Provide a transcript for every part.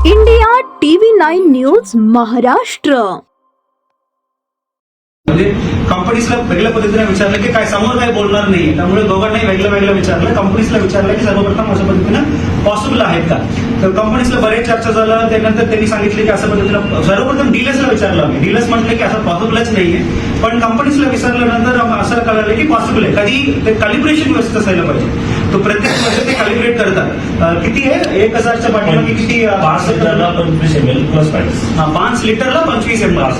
India TV9 news Maharashtra. म्हणजे कंपनीजला वेगळ्या पद्धतीने विचारलं की काय समोर काय बोलणार नाही, त्यामुळे दोघांनाही वेगळं विचारलं. कंपनीजला विचारलं की सर्वप्रथम अशा पद्धतीनं पॉसिबल आहेत का, तर कंपनीजला बरेच चर्चा झालं. त्यानंतर त्यांनी सांगितले की असं पद्धतीनं सर्वप्रथम डीलर्सला विचारलं आम्ही. डीलर्स म्हटलं की असं पॉसिबलच नाहीये, पण कंपनीजला विचारल्यानंतर असं कळलं की पॉसिबल आहे. कधी ते कॅलिब्रेशन व्यवस्थित असायला पाहिजे. तो प्रत्येक वर्ष ते कॅलिब्रेट करतात. किती आहे 1000च्या पाठीमागे किती 5 लिटरला 25 ml प्लस पाहिजे. 5 लिटरला 25 ml.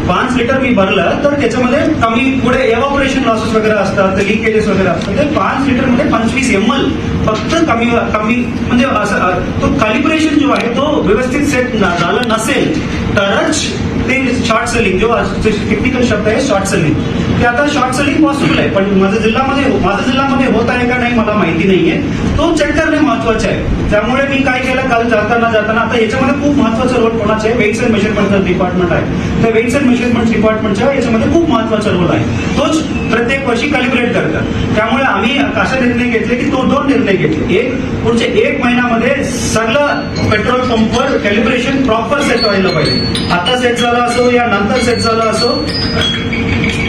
5 लिटर मी भरलं तर त्याच्यामध्ये कमी पुढे एव्हापोरेशन लॉसेस वगैरे असतात, लिकेजेस वगैरे असतात. ते 5 लिटरमध्ये 25 ml फक्त कमी म्हणजे असं तो कॅलिब्रेशन जो आहे तो व्यवस्थित सेट झालं नसेल तरच ते शॉर्ट सेलिंग, जो टेक्निकल शब्द आहे शॉर्ट सेलिंग, ते आता शॉर्ट सेलिंग पॉसिबल आहे. पण माझ्या जिल्ह्यामध्ये होत आहे का नाही मला माहिती नाहीये. तो चेक करणे महत्वाचे आहे. त्यामुळे मी काय केलं, काल जाताना आता याच्यामध्ये खूप महत्वाचा रोल कोणाचा आहे, वेट्स अँड मेजरमेंट डिपार्टमेंट आहे. त्या वेट्स अँड मेजरमेंट डिपार्टमेंटच्या याच्यामध्ये खूप महत्वाचा रोल आहे. तोच प्रत्येक वर्षी कॅलिब्रेट करतात. त्यामुळे आम्ही असा निर्णय घेतले की तो 2 निर्णय घेतले. एक, पुढचे 1 महिन्यामध्ये सगळं पेट्रोल पंपवर कॅलिब्रेशन प्रॉपर सेट व्हायला पाहिजे. आता सेट झाला असो या नंतर सेट झाला असो,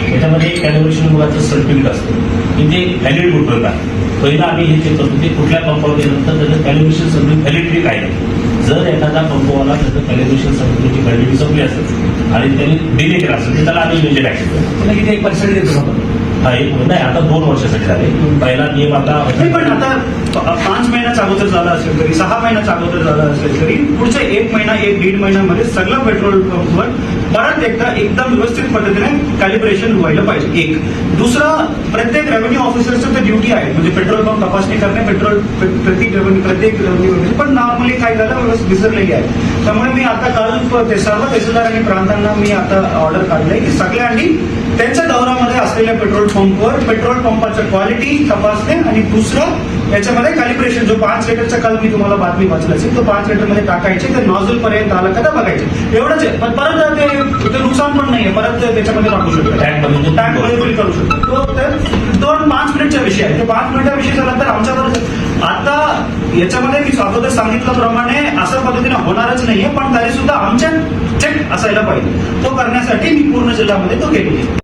त्याच्यामध्ये कॅलिब्रेशन मुलाचं सर्टिफिकेट असतं की ते व्हॅलिड कुठलं आहे. पहिला आम्ही हे चेक करतो की कुठल्या पंपावर गेल्यानंतर त्याचं कॅलिब्रेशन सर्टिफिकेट व्हॅलिडिटी काय आहे. जर एखादा पंपवाला त्याचं कॅलिब्रेशन सर्टिफिकेटची व्हॅलिडिटी संपली असेल आणि त्यांनी डिले केला असेल तर त्याला आम्ही इमिजिएट ऍक्शन करतो. पुन्हा किती 1% देतो आपण. नाही, आता 2 वर्षासाठी झाले. पहिला नियम आता पण आता 5 महिन्याचा अगोदर झाला असेल तरी, 6 महिन्याचा अगोदर झाला असेल तरी, पुढच्या 1 महिना 1-1.5 महिन्यामध्ये सगळं पेट्रोल पंपवर परत एकदा एकदम व्यवस्थित पद्धतीने कॅलिब्रेशन व्हायला पाहिजे. एक. दुसरं, प्रत्येक रेव्हेन्यू ऑफिसरचं तर ड्युटी आहे, म्हणजे पेट्रोल पंप तपासणी करणे, प्रत्येक रेव्हेन्यू, पण नॉर्मली काय झालं व्यवस्थित विसरलेली आहे. त्यामुळे मी आता काल ते सर्व तहसीलदार आणि प्रांतांना मी आता ऑर्डर काढले की सगळ्यांनी त्यांच्या दौऱ्यामध्ये असलेल्या पेट्रोल पंपाच्या क्वालिटी तपासणे आणि दुसरं याच्यामध्ये कॅलिब्रेशन, जो 5 लिटरचा काल मी तुम्हाला बातमी वाचली असेल, तो 5 लिटरमध्ये टाकायचे, ते नॉझल पर्यंत आला का बघायचे. एवढंच आहे. पण परत ते नुकसान पण नाहीये, परत त्याच्यामध्ये टाकू शकतो, टँकमध्ये फिल करू शकतो. तो तर 2-5 मिनिटचा विषय आहे. ते 5 मिनिटा विषय झाला तर आमच्याकडे आता याच्यामध्ये मी अगोदर सांगितल्याप्रमाणे असं पद्धतीने होणारच नाहीये, पण तरी सुद्धा आमच्या चेक असायला पाहिजे. तो करण्यासाठी मी पूर्ण जिल्ह्यामध्ये तो केली.